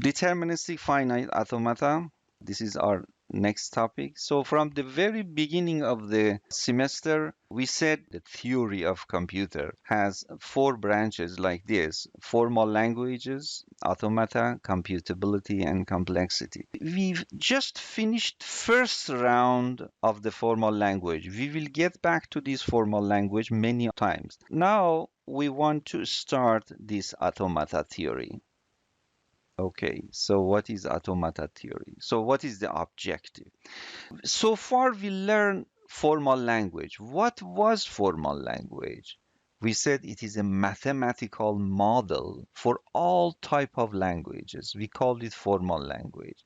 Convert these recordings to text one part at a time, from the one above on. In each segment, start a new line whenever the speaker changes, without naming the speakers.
Deterministic finite automata. This is our next topic. So from the very beginning of the semester, we said the theory of computer has four branches like this: formal languages, automata, computability, and complexity. We've just finished first round of the formal language. We will get back to this formal language many times. Now we want to start this automata theory. Okay, so what is automata theory? So what is the objective? So far we learned formal language. What was formal language? We said it is a mathematical model for all type of languages. We called it formal language.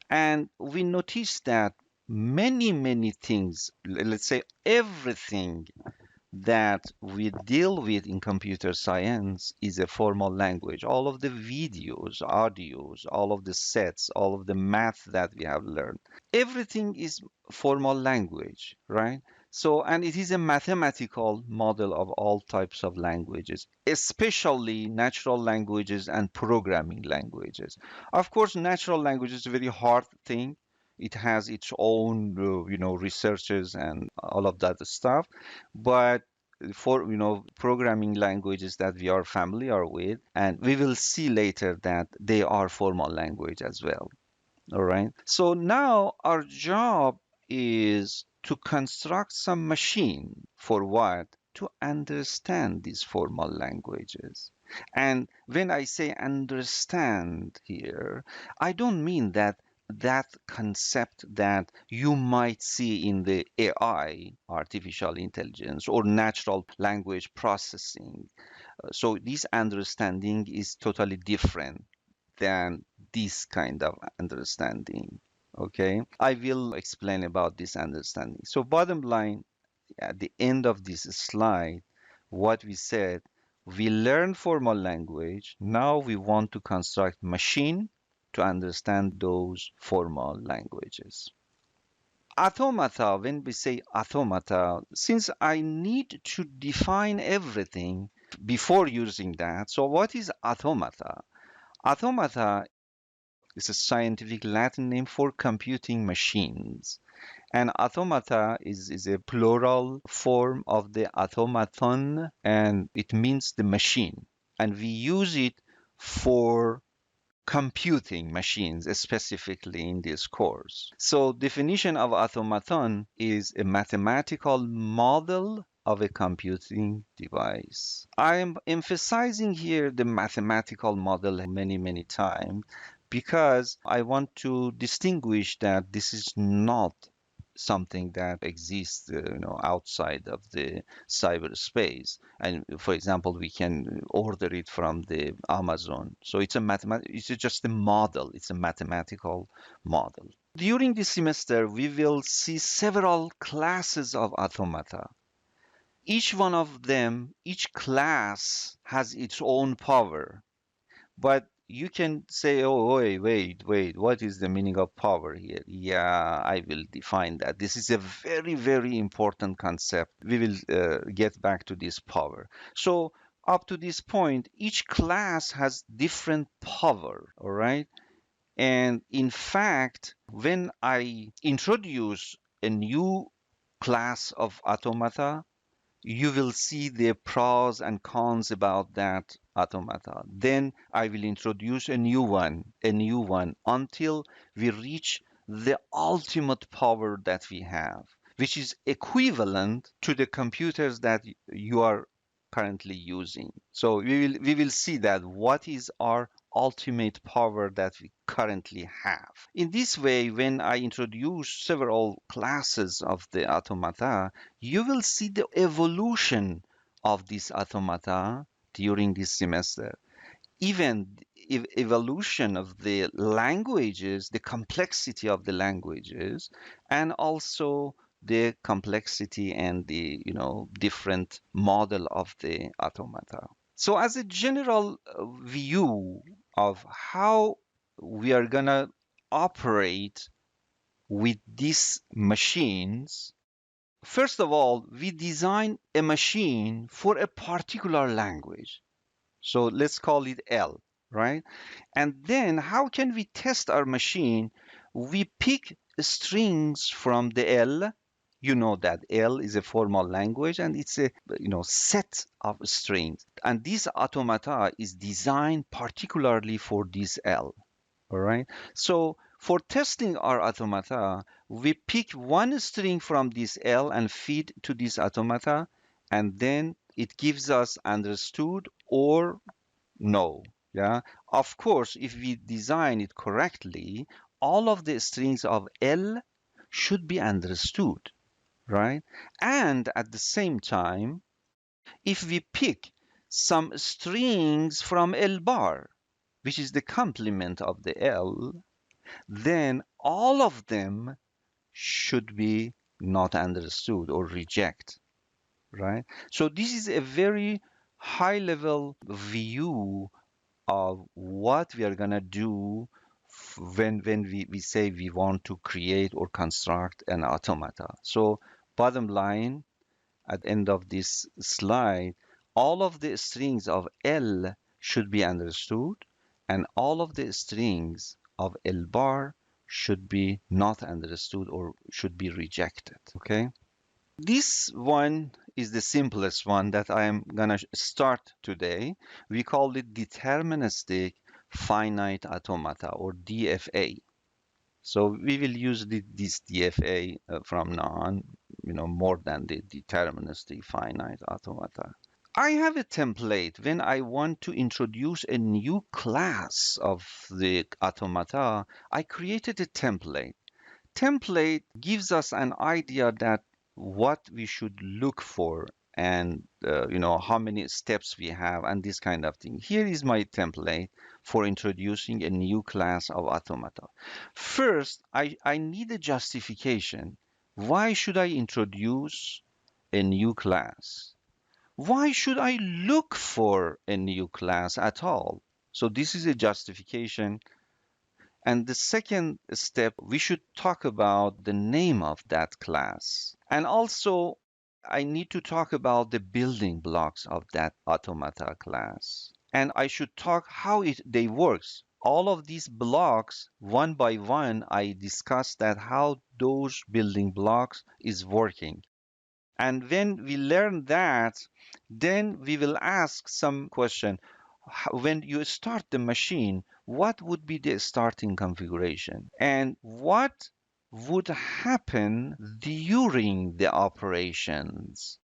And we noticed that many things, let's say everything that we deal with in computer science is a formal language. All of the videos, audios, all of the sets, all of the math that we have learned, everything is formal language, right? So, and it is a mathematical model of all types of languages, especially natural languages and programming languages. Of course, natural language is a very hard thing. It has its own, researches and all of that stuff. But for, programming languages that we are familiar with, and we will see later that they are formal language as well. All right. So now our job is to construct some machine for what? To understand these formal languages. And when I say understand here, I don't mean that concept that you might see in the AI, artificial intelligence, or natural language processing. So this understanding is totally different than this kind of understanding. Okay, I will explain about this understanding. So bottom line, at the end of this slide, what we said, we learn formal language. Now we want to construct machine to understand those formal languages. Automata, when we say automata, since I need to define everything before using that, so what is automata? Automata is a scientific Latin name for computing machines. And automata is a plural form of the automaton, and it means the machine. And we use it for computing machines, specifically in this course. So definition of automaton is a mathematical model of a computing device. I am emphasizing here the mathematical model many times because I want to distinguish that this is not something that exists outside of the cyberspace. And for example, we can order it from the Amazon. So it's just a model. It's a mathematical model. During this semester, we will see several classes of automata. Each one of them, each class has its own power. But you can say, oh, wait, what is the meaning of power here? Yeah, I will define that. This is a very important concept. We will get back to this power. So up to this point, each class has different power, all right? And in fact, when I introduce a new class of automata, you will see the pros and cons about that automata. Then I will introduce a new one, until we reach the ultimate power that we have, which is equivalent to the computers that you are currently using. So we will see that what is our ultimate power that we currently have. In this way, when I introduce several classes of the automata, you will see the evolution of this automata during this semester. Even evolution of the languages, the complexity of the languages, and also the complexity and the different model of the automata. So as a general view of how we are gonna operate with these machines, first of all, we design a machine for a particular language. So let's call it L, right? And then how can we test our machine? We pick strings from the L. You know that L is a formal language and it's a set of strings. And this automata is designed particularly for this L. All right. So for testing our automata, we pick one string from this L and feed to this automata, and then it gives us understood or no. Yeah. Of course, if we design it correctly, all of the strings of L should be understood, right? And at the same time, if we pick some strings from L bar, which is the complement of the L, then all of them should be not understood or reject, right? So this is a very high level view of what we are going to do when we say we want to create or construct an automata. So bottom line, at the end of this slide, all of the strings of L should be understood, and all of the strings of L bar should be not understood or should be rejected. Okay? This one is the simplest one that I am gonna start today. We call it Deterministic Finite Automata, or DFA. So we will use this DFA from now on, more than the Deterministic Finite Automata. I have a template when I want to introduce a new class of the automata. I created a template. Template gives us an idea that what we should look for, and how many steps we have and this kind of thing. Here is my template for introducing a new class of automata. First, I need a justification. Why should I introduce a new class? Why should I look for a new class at all? So this is a justification. And the second step, we should talk about the name of that class. And also, I need to talk about the building blocks of that automata class. And I should talk how they works. All of these blocks, one by one, I discuss that how those building blocks is working. And when we learn that, then we will ask some question. When you start the machine, what would be the starting configuration? And what would happen during the operations?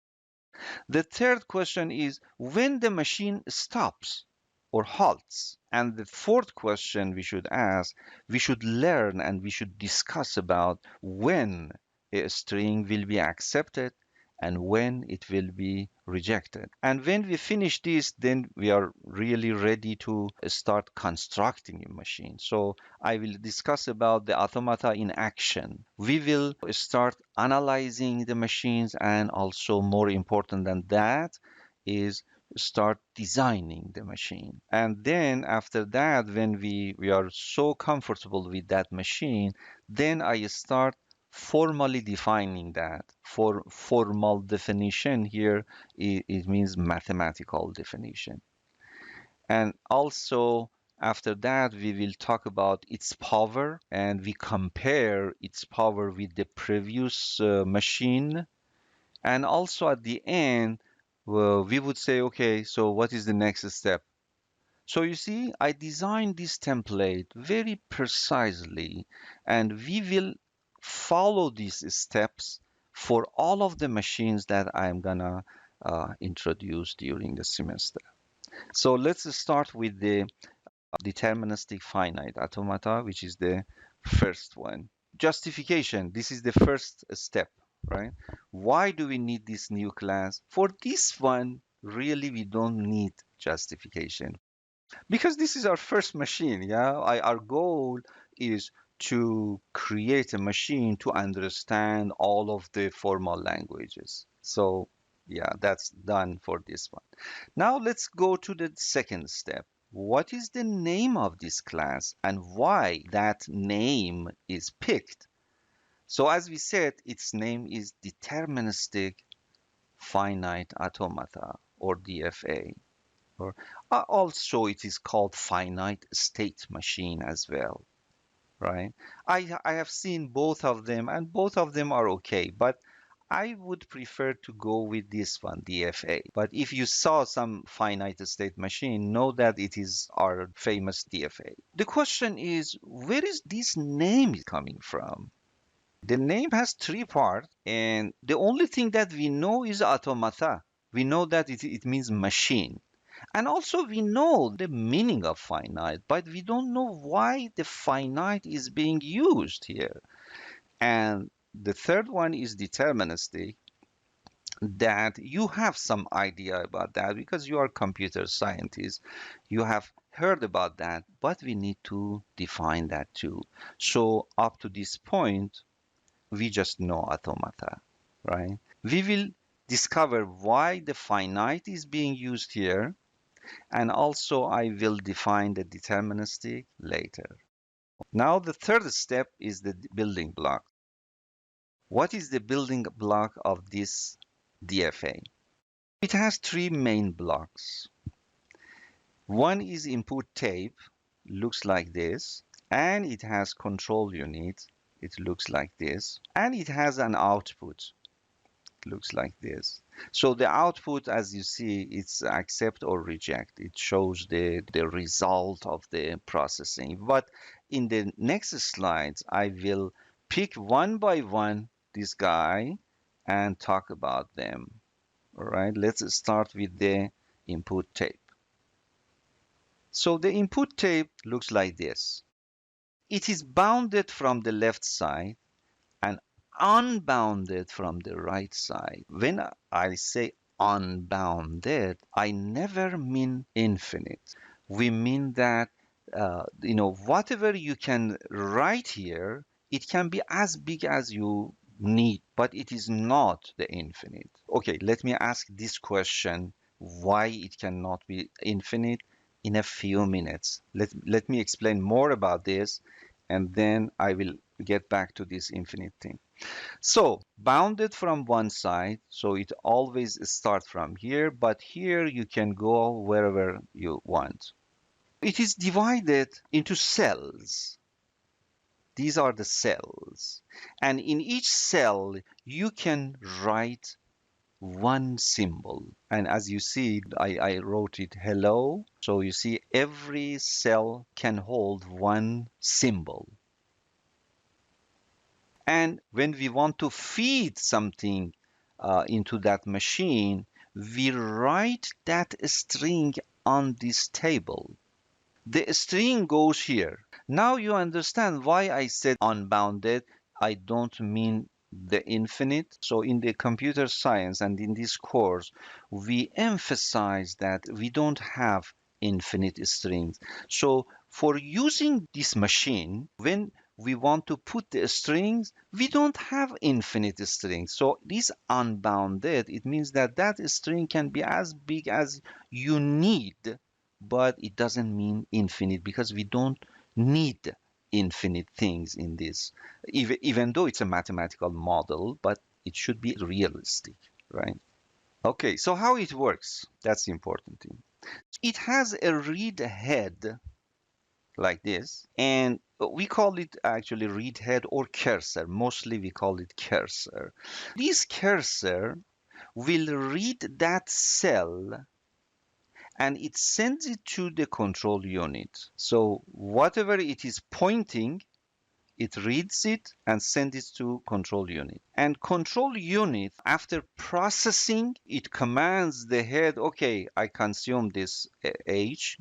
The third question is when the machine stops or halts. And the fourth question we should ask, we should learn and we should discuss about when a string will be accepted and when it will be rejected. And when we finish this, then we are really ready to start constructing a machine. So I will discuss about the automata in action. We will start analyzing the machines, and also more important than that is start designing the machine. And then after that, when we are so comfortable with that machine, then I start formally defining that. For formal definition here, it means mathematical definition. And also after that, we will talk about its power, and we compare its power with the previous machine. And also at the end, well, we would say, okay, so what is the next step? So you see, I designed this template very precisely, and we will follow these steps for all of the machines that I'm gonna introduce during the semester. So let's start with the deterministic finite automata, which is the first one. Justification, this is the first step, right? Why do we need this new class? For this one, really, we don't need justification because this is our first machine. Yeah, our goal is to create a machine to understand all of the formal languages. So yeah, that's done for this one. Now let's go to the second step. What is the name of this class and why that name is picked? So as we said, its name is Deterministic Finite Automata, or DFA. Or also it is called finite state machine as well, right? I have seen both of them and both of them are okay, but I would prefer to go with this one, DFA. But if you saw some finite state machine, know that it is our famous DFA. The question is, where is this name coming from? The name has three parts, and the only thing that we know is automata. We know that it means machine. And also we know the meaning of finite, but we don't know why the finite is being used here. And the third one is deterministic, that you have some idea about that because you are computer scientists. You have heard about that, but we need to define that too. So up to this point, we just know automata, right? We will discover why the finite is being used here, and also I will define the deterministic later. Now the third step is the building block. What is the building block of this DFA? It has three main blocks. One is input tape, looks like this, and it has control unit, it looks like this, and it has an output, looks like this. So the output, as you see, it's accept or reject. It shows the result of the processing. But in the next slides, I will pick one by one this guy and talk about them. All right, let's start with the input tape. So the input tape looks like this. It is bounded from the left side and unbounded from the right side. When I say unbounded, I never mean infinite. We mean that, whatever you can write here, it can be as big as you need, but it is not the infinite. Okay, let me ask this question, why it cannot be infinite, in a few minutes. Let me explain more about this, and then I will get back to this infinite thing. So bounded from one side, so it always starts from here, but here you can go wherever you want. It is divided into cells. These are the cells. And in each cell, you can write one symbol. And as you see, I wrote it hello. So you see every cell can hold one symbol. And when we want to feed something into that machine, we write that string on this table. The string goes here. Now you understand why I said unbounded. I don't mean the infinite. So in the computer science and in this course, we emphasize that we don't have infinite strings. So for using this machine, when we want to put the strings, we don't have infinite strings. So this unbounded, it means that that string can be as big as you need, but it doesn't mean infinite because we don't need infinite things in this, even though it's a mathematical model, but it should be realistic, right? Okay, so how it works, that's the important thing. It has a read head like this, and we call it actually read head or cursor. Mostly we call it cursor. This cursor will read that cell and it sends it to the control unit. So whatever it is pointing, it reads it and sends it to control unit. And control unit, after processing, it commands the head, okay, I consume this H,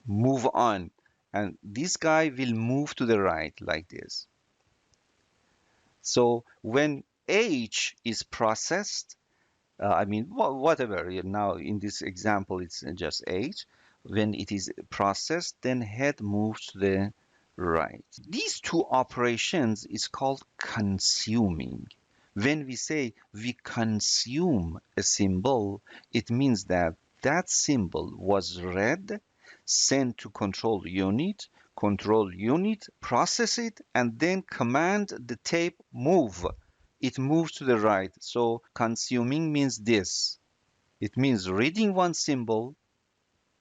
move on. And this guy will move to the right like this. So when H is processed, whatever, now in this example, it's just H. When it is processed, then head moves to the right. These two operations is called consuming. When we say we consume a symbol, it means that that symbol was read, sent to control unit process it, and then command the tape move. It moves to the right. So consuming means this. It means reading one symbol,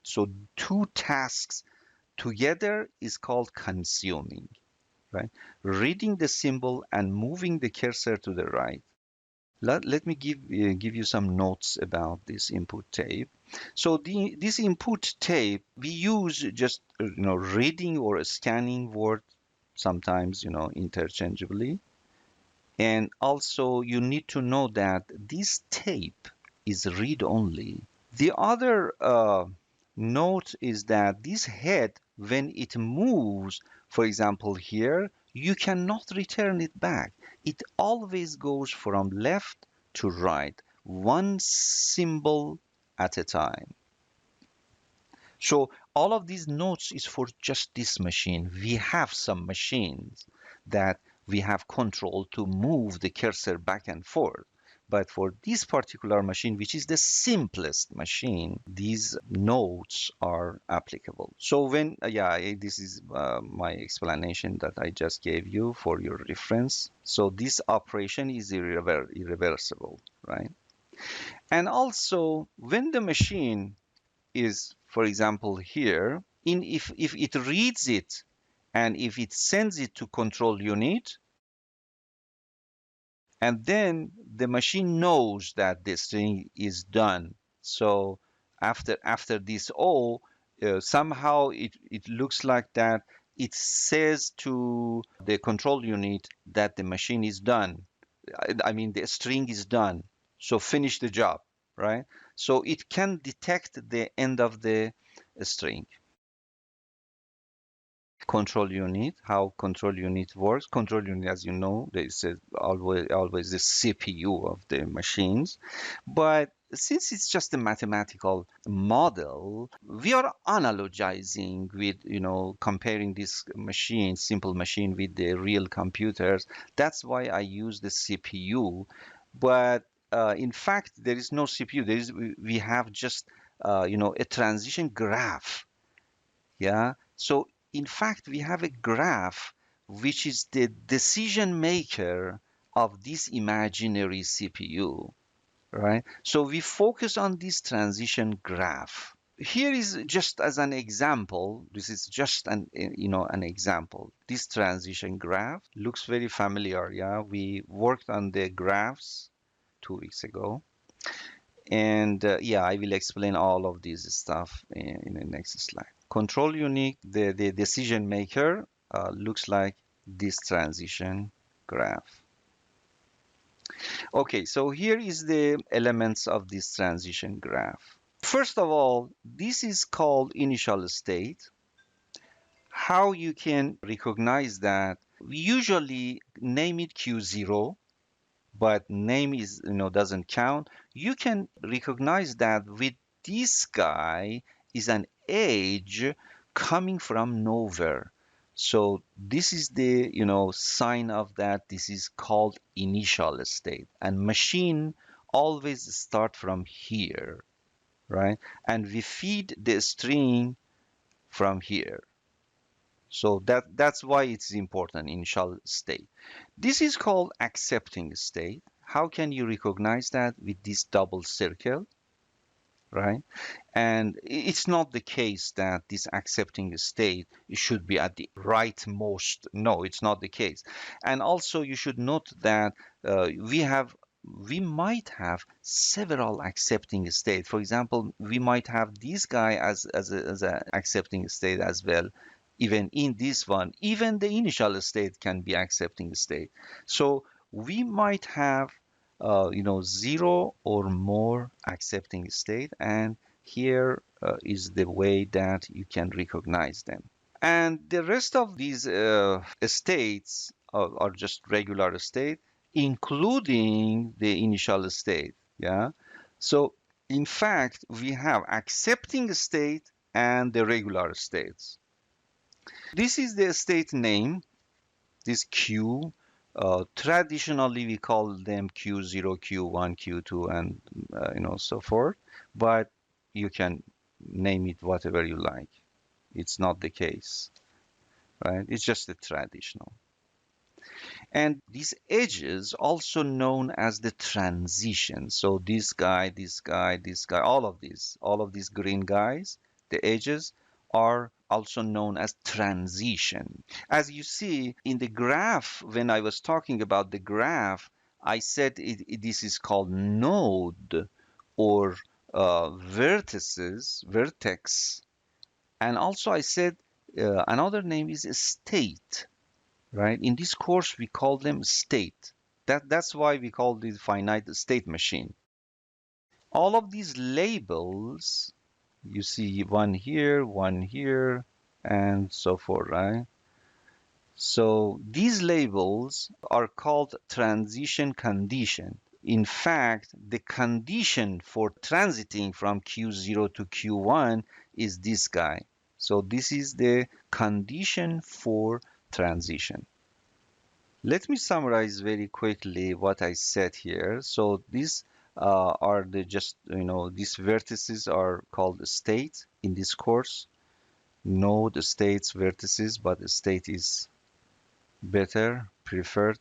So two tasks together is called consuming, right? Reading the symbol and moving the cursor to the right. Let me give you some notes about this input tape. So this input tape, we use just reading or scanning word, sometimes interchangeably. And also you need to know that this tape is read only. The other note is that this head, when it moves, for example here, you cannot return it back. It always goes from left to right, one symbol at a time. So all of these notes is for just this machine. We have some machines that we have control to move the cursor back and forth. But for this particular machine, which is the simplest machine, these notes are applicable. So when, this is my explanation that I just gave you for your reference. So this operation is irreversible, right? And also, when the machine is, for example, here, if it reads it and if it sends it to control unit, and then the machine knows that the string is done. So after this O, somehow it looks like that it says to the control unit that the machine is done. I mean, the string is done. So finish the job, right? So it can detect the end of the string. Control unit, how control unit works. Control unit, as you know, is always the CPU of the machines. But since it's just a mathematical model, we are analogizing with, comparing this machine, simple machine, with the real computers. That's why I use the CPU. But in fact, there is no CPU. We have just, a transition graph. Yeah. So in fact, we have a graph which is the decision maker of this imaginary CPU, right? So we focus on this transition graph. Here is just as an example. This is just an example. This transition graph looks very familiar. Yeah, we worked on the graphs 2 weeks ago. And I will explain all of this stuff in the next slide. Control unit, the decision maker, looks like this transition graph. Okay, so here is the elements of this transition graph. First of all, this is called initial state. How you can recognize that? We usually name it Q0, but name is doesn't count. You can recognize that with this guy is an edge coming from nowhere. So this is the sign of that. This is called initial state, and machine always start from here, right? And we feed the string from here. So that's why it's important, initial state. This is called accepting state. How can you recognize that? With this double circle, right? And it's not the case that this accepting state should be at the rightmost. No, it's not the case. And also you should note that we might have several accepting state. For example, we might have this guy as a accepting state as well. Even in this one, even the initial state can be accepting state. So we might have zero or more accepting state, and here is the way that you can recognize them. And the rest of these states are just regular state, including the initial state. Yeah. So in fact, we have accepting state and the regular states. This is the state name, this Q. Traditionally, we call them Q0, Q1, Q2, and so forth. But you can name it whatever you like. It's not the case, right? It's just a traditional. And these edges, also known as the transition. So this guy, this guy, this guy, all of these green guys, the edges, are also known as transition. As you see in the graph, when I was talking about the graph, I said this is called node or vertex. And also I said another name is state, right? In this course, we call them state. That's why we call it finite state machine. All of these labels, you see one here, and so forth, right? So these labels are called transition condition. In fact, the condition for transiting from Q0 to Q1 is this guy. So this is the condition for transition. Let me summarize very quickly what I said here. So these are these vertices are called state in this course. Node states vertices, but state is better, preferred.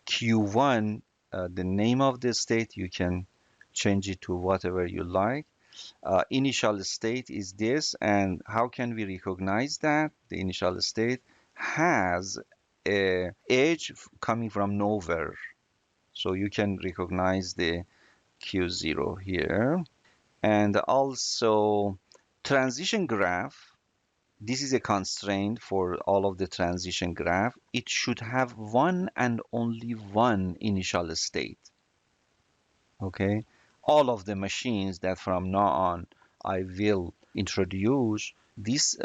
Q1, the name of the state, you can change it to whatever you like. Initial state is this, and how can we recognize that? The initial state has a edge coming from nowhere. So you can recognize the Q0 here. And also transition graph. This is a constraint for all of the transition graph. It should have one and only one initial state. Okay, all of the machines that from now on I will introduce, this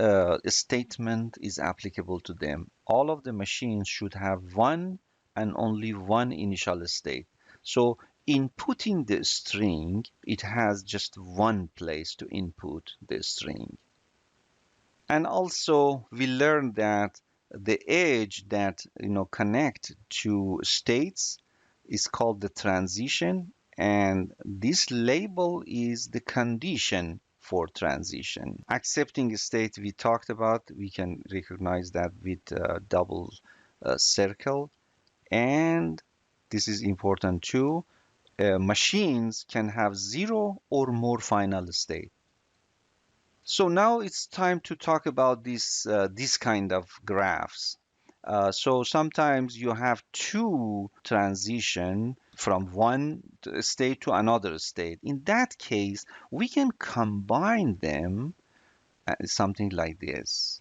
statement is applicable to them. All of the machines should have one and only one initial state. So inputting the string, it has just one place to input the string. And also we learned that the edge that connect to states is called the transition, and this label is the condition for transition. Accepting a state we talked about, we can recognize that with a double circle, and this is important too. Machines can have 0 or more final state. So now it's time to talk about this kind of graphs. So sometimes you have two transition from one state to another state. In that case, we can combine them something like this.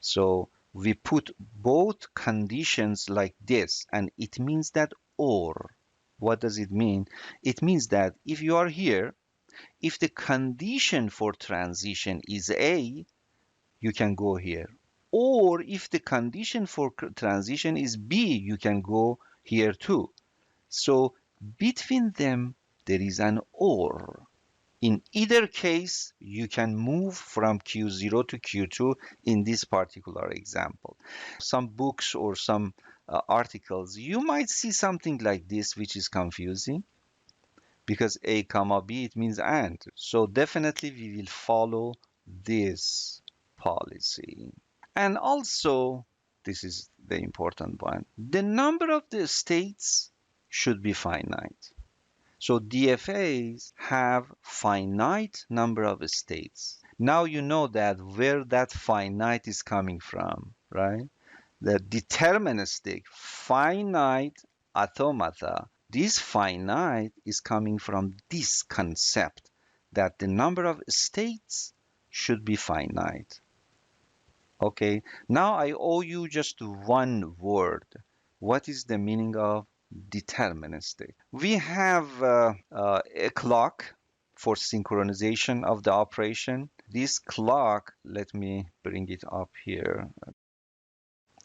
So we put both conditions like this, and it means that or. What does it mean? It means that if you are here, if the condition for transition is A, you can go here. Or if the condition for transition is B, you can go here too. So between them, there is an or. In either case, you can move from Q0 to Q2 in this particular example. Some books or some articles, you might see something like this, which is confusing, because A comma B, it means and. So definitely we will follow this policy. And also, this is the important one, the number of the states should be finite. So DFAs have finite number of states. Now you know that where that finite is coming from, right? The deterministic finite automata, this finite is coming from this concept that the number of states should be finite. Okay, now I owe you just one word. What is the meaning of deterministic? We have a clock for synchronization of the operation. This clock, let me bring it up here.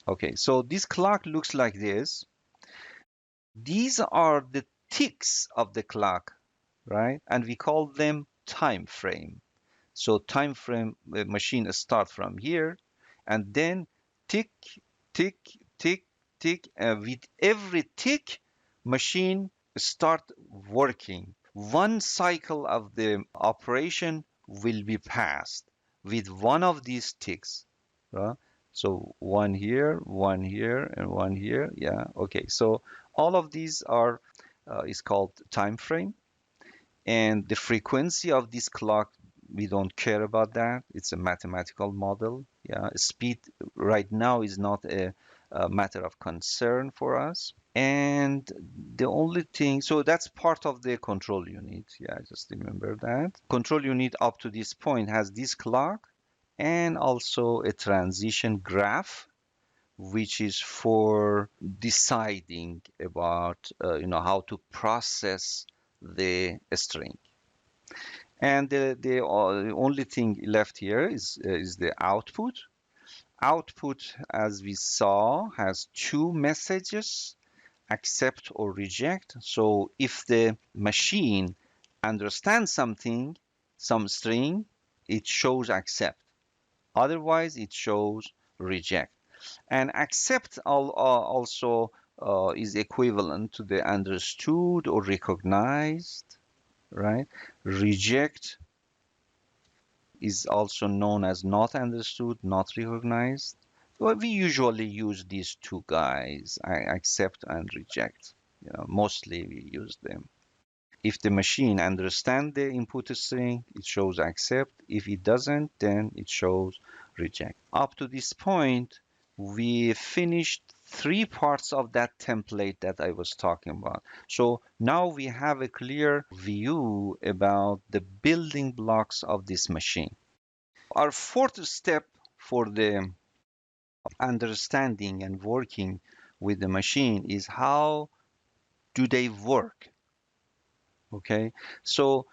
Okay, so this clock looks like this. These are the ticks of the clock, right? And we call them time frame. So time frame machine start from here, and then tick, tick, tick, tick. With every tick, machine start working. One cycle of the operation will be passed with one of these ticks. Right? So one here, and one here. Yeah, okay. So all of these are is called time frame, and the frequency of this clock we don't care about that. It's a mathematical model. Yeah, speed right now is not a matter of concern for us. And the only thing, so that's part of the control unit. Yeah, just remember that. Control unit up to this point has this clock and also a transition graph, which is for deciding about, how to process the string. And the only thing left here is the output. Output, as we saw, has two messages, accept or reject. So if the machine understands something, some string, it shows accept. Otherwise, it shows reject. And accept also is equivalent to the understood or recognized, right? Reject is also known as not understood, not recognized. Well, we usually use these two guys, accept and reject. Mostly we use them. If the machine understands the input string, it shows accept. If it doesn't, then it shows reject. Up to this point, we finished three parts of that template that I was talking about. So now we have a clear view about the building blocks of this machine. Our fourth step for the understanding and working with the machine is how do they work? Okay, so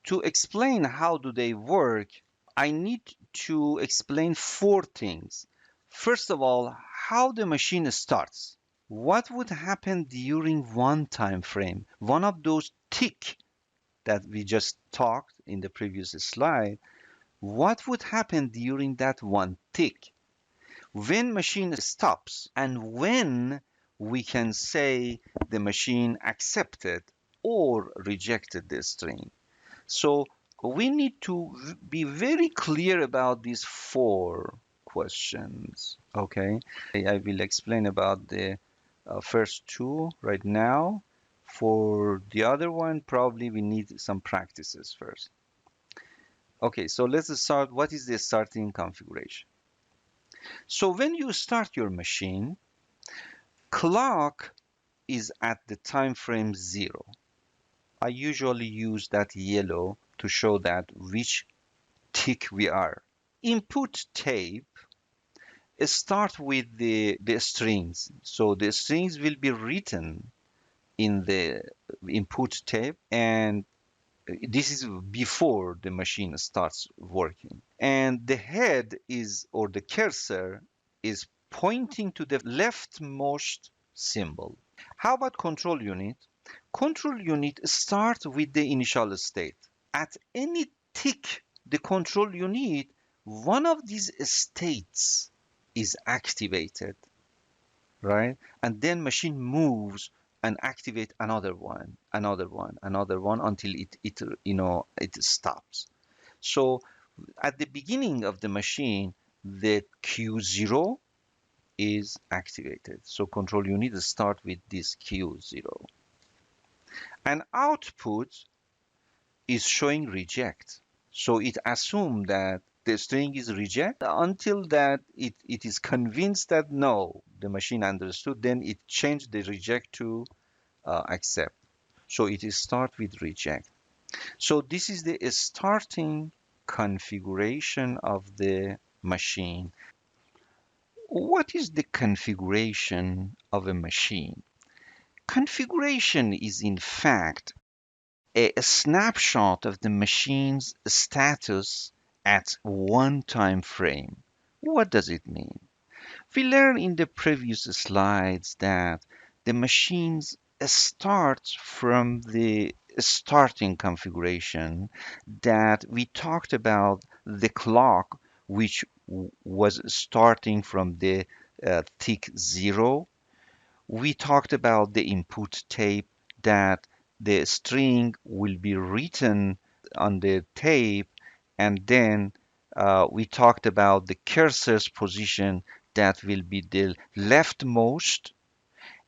to explain how do they work, I need to explain four things. First of all, how the machine starts. What would happen during one time frame? One of those tick that we just talked in the previous slide, what would happen during that one tick? When machine stops and when we can say the machine accepted or rejected the string. So we need to be very clear about these four questions. Okay, I will explain about the first two right now. For the other one, probably we need some practices first. Okay, so let's start. What is the starting configuration? So when you start your machine, clock is at the time frame 0. I usually use that yellow to show that which tick we are. Input tape start with the strings. So the strings will be written in the input tape, and this is before the machine starts working. And the head is, or the cursor is pointing to the leftmost symbol. How about control unit? Control unit starts with the initial state. At any tick, the control unit, one of these states is activated, right? And then machine moves and activate another one, another one, another one until it stops. So at the beginning of the machine, the Q0 is activated. So control unit start with this Q0. And output is showing reject. So it assumes that the string is reject until that it is convinced that no, the machine understood, then it changed the reject to accept. So it is start with reject. So this is the starting configuration of the machine. What is the configuration of a machine? Configuration is in fact a snapshot of the machine's status at one time frame. What does it mean? We learned in the previous slides that the machines starts from the starting configuration that we talked about the clock which was starting from the tick 0. We talked about the input tape that the string will be written on the tape, and then we talked about the cursor's position that will be the leftmost,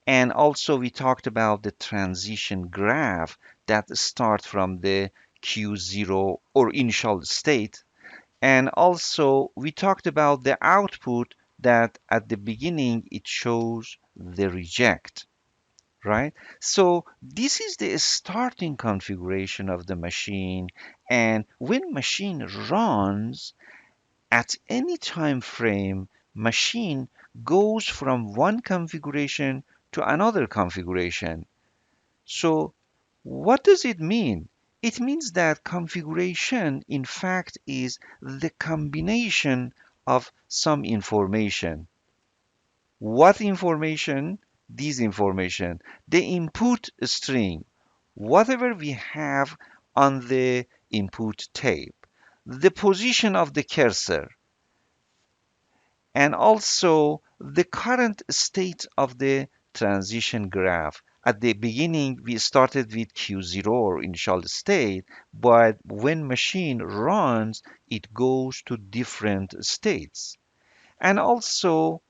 and also we talked about the transition graph that starts from the Q0 or initial state. And also we talked about the output that at the beginning it shows the reject, right? So this is the starting configuration of the machine. And when machine runs at any time frame, machine goes from one configuration to another configuration. So what does it mean? It means that configuration, in fact, is the combination of some information. What information? This information. The input string, whatever we have on the input tape, the position of the cursor, and also the current state of the transition graph. At the beginning, we started with Q0 or initial state, but when machine runs, it goes to different states. And also,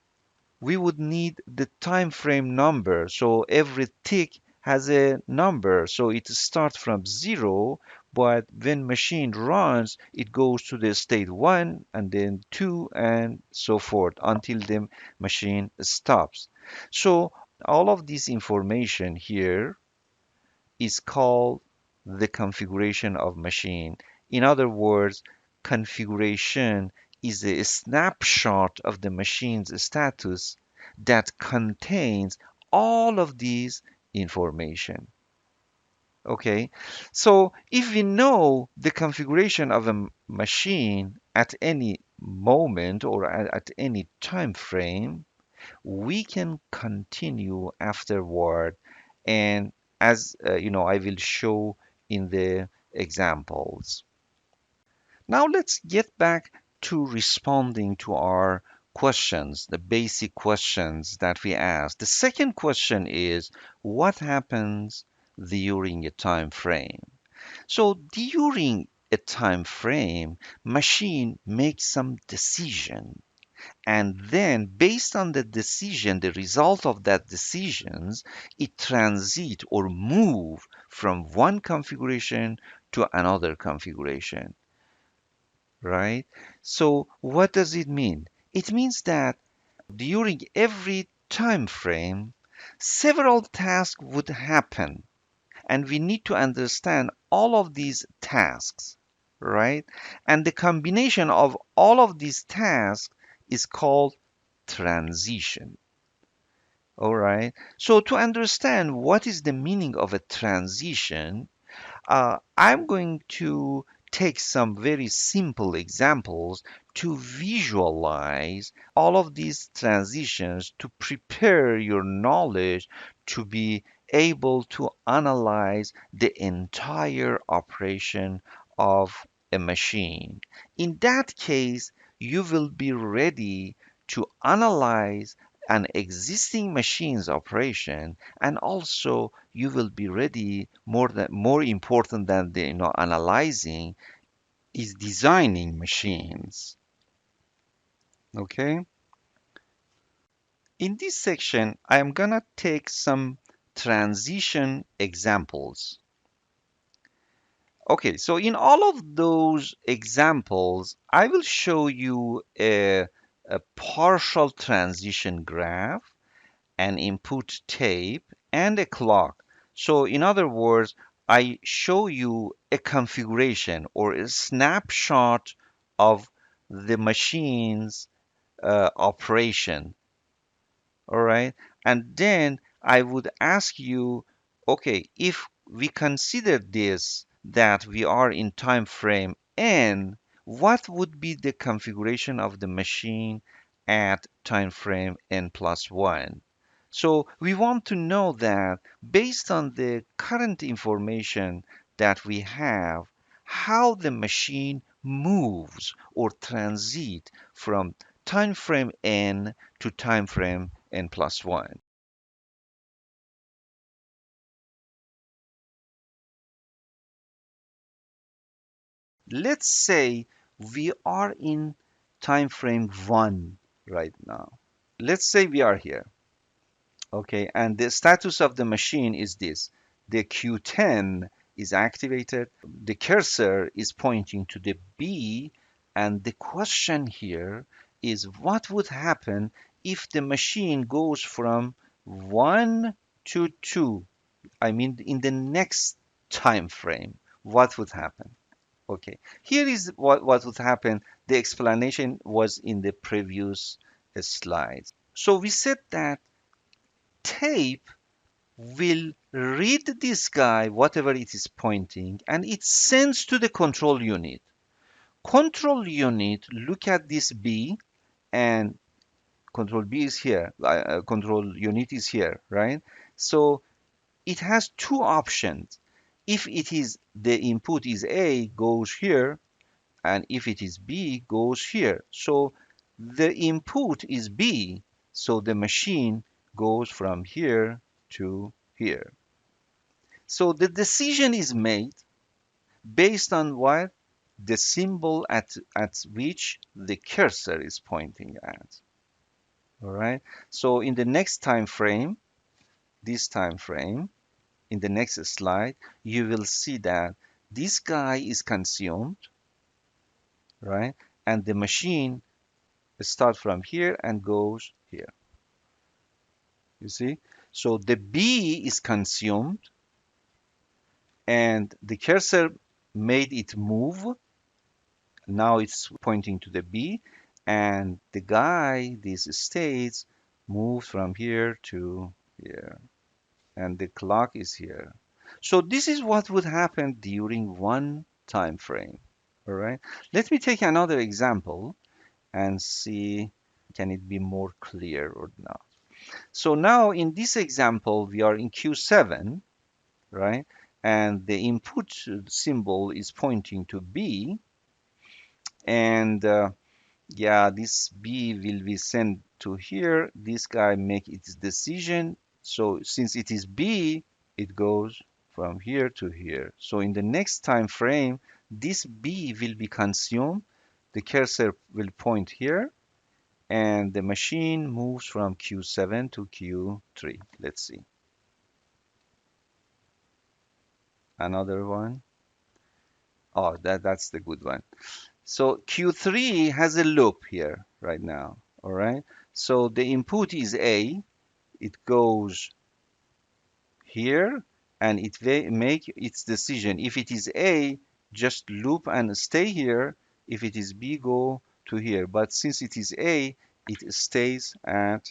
we would need the time frame number. So every tick has a number. So it starts from 0, but when machine runs, it goes to the state 1 and then 2 and so forth until the machine stops. So all of this information here is called the configuration of machine. In other words, configuration is a snapshot of the machine's status that contains all of these information. Okay, so if we know the configuration of a machine at any moment or at any time frame, we can continue afterward, and as I will show in the examples. Now let's get back to responding to our questions, the basic questions that we asked. The second question is, what happens during a time frame? So during a time frame, machine makes some decision, and then based on the decision, the result of that decisions, it transit or move from one configuration to another configuration, right? So what does it mean? It means that during every time frame, several tasks would happen, and we need to understand all of these tasks, right? And the combination of all of these tasks is called transition. All right. So to understand what is the meaning of a transition, I'm going to take some very simple examples to visualize all of these transitions to prepare your knowledge to be able to analyze the entire operation of a machine. In that case, you will be ready to analyze an existing machine's operation, and also you will be ready, more important than the analyzing is designing machines. Okay, in this section I am gonna take some transition examples. Okay, so in all of those examples I will show you a partial transition graph, an input tape, and a clock. So in other words, I show you a configuration or a snapshot of the machine's operation. All right. And then I would ask you, okay, if we consider this that we are in time frame n, what would be the configuration of the machine at time frame n plus 1? So we want to know that based on the current information that we have, how the machine moves or transit from time frame n to time frame n plus 1. Let's say we are in time frame 1 right now. Let's say we are here. Okay, and the status of the machine is this. The Q10 is activated. The cursor is pointing to the B, and the question here is what would happen if the machine goes from 1 to 2? I mean, in the next time frame, what would happen? Okay, here is what would happen. The explanation was in the previous slide. So we said that tape will read this guy, whatever it is pointing, and it sends to the control unit. Control unit look at this B, and control B is here, control unit is here, right? So it has two options. If it is the input is A, goes here, and if it is B, goes here. So the input is B, so the machine goes from here to here. So the decision is made based on what? The symbol at which the cursor is pointing at. All right. So in the next time frame, this time frame, in the next slide, you will see that this guy is consumed, right? And the machine starts from here and goes here. You see? So the B is consumed, and the cursor made it move. Now it's pointing to the B, and the guy, these states, moves from here to here, and the clock is here. So this is what would happen during one time frame. All right. Let me take another example and see can it be more clear or not. So now in this example, we are in Q7, right? And the input symbol is pointing to B, and yeah, this B will be sent to here. This guy make its decision. So since it is B, it goes from here to here. So in the next time frame, this B will be consumed. The cursor will point here, and the machine moves from Q7 to Q3. Let's see. Another one. Oh, that's the good one. So Q3 has a loop here right now. All right. So the input is A. It goes here, and it make its decision. If it is A, just loop and stay here. If it is B, go to here. But since it is A, it stays at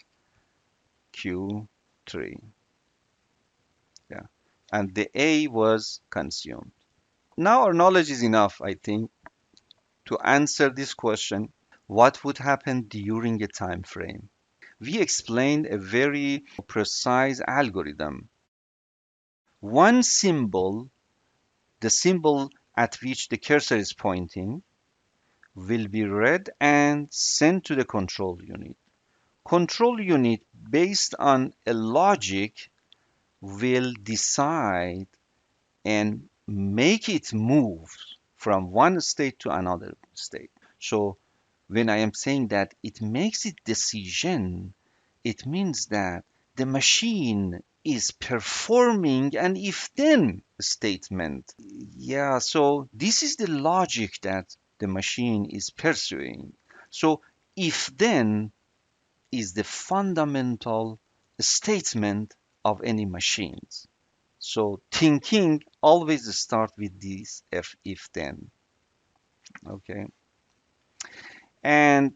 Q3. Yeah. And the A was consumed. Now our knowledge is enough, I think, to answer this question. What would happen during a time frame? We explained a very precise algorithm. One symbol, the symbol at which the cursor is pointing, will be read and sent to the control unit. Control unit, based on a logic, will decide and make it move from one state to another state. So when I am saying that it makes its decision, it means that the machine is performing an if-then statement. Yeah, so this is the logic that the machine is pursuing. So if-then is the fundamental statement of any machines. So thinking always start with this if then. Okay. And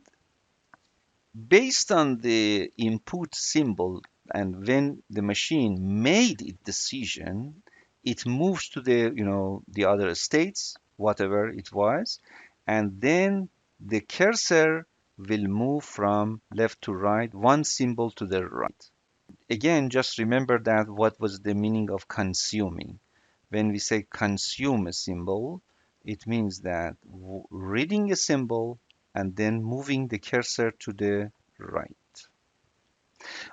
based on the input symbol, and when the machine made its decision, it moves to the other states, whatever it was, and then the cursor will move from left to right, one symbol to the right. Again, just remember that what was the meaning of consuming. When we say consume a symbol, it means that reading a symbol and then moving the cursor to the right.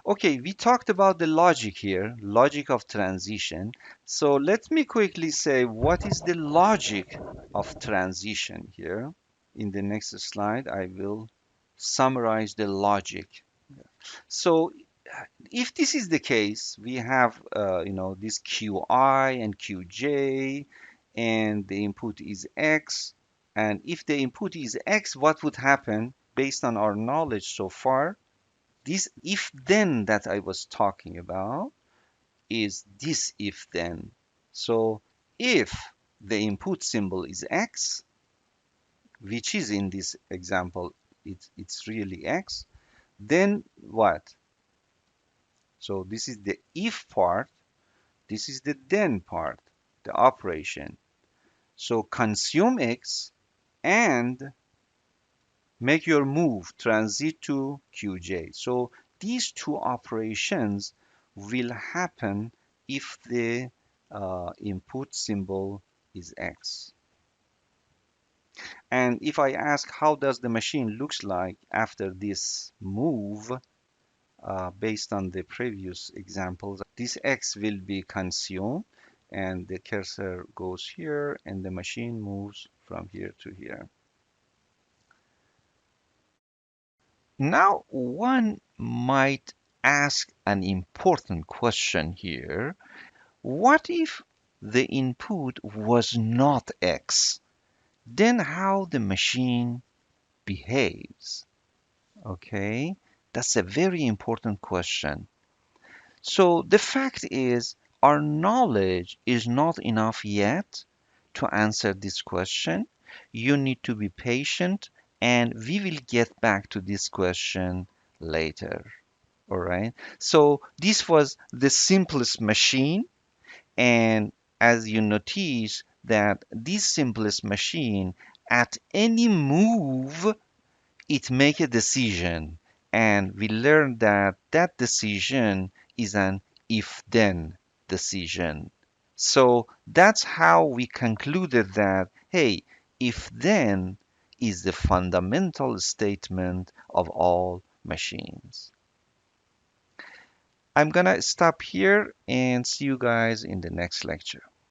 Okay, we talked about the logic here, logic of transition. So let me quickly say what is the logic of transition here. In the next slide, I will summarize the logic. So if this is the case, we have this qi and qj, and the input is x. And if the input is x, what would happen based on our knowledge so far? This if then that I was talking about is this if then. So if the input symbol is x, which is in this example, it's really x, then what? So this is the if part, this is the then part, the operation. So consume x and make your move, transit to qj. So these two operations will happen if the input symbol is x. And if I ask how does the machine looks like after this move, based on the previous examples, this x will be consumed and the cursor goes here and the machine moves from here to here. Now, one might ask an important question here. What if the input was not x? Then how the machine behaves? Okay, that's a very important question. So the fact is, our knowledge is not enough yet to answer this question. You need to be patient, and we will get back to this question later. All right. So this was the simplest machine, and as you notice that this simplest machine, at any move, it make a decision, and we learned that that decision is an if-then decision. So that's how we concluded that, hey, if-then is the fundamental statement of all machines. I'm gonna stop here and see you guys in the next lecture.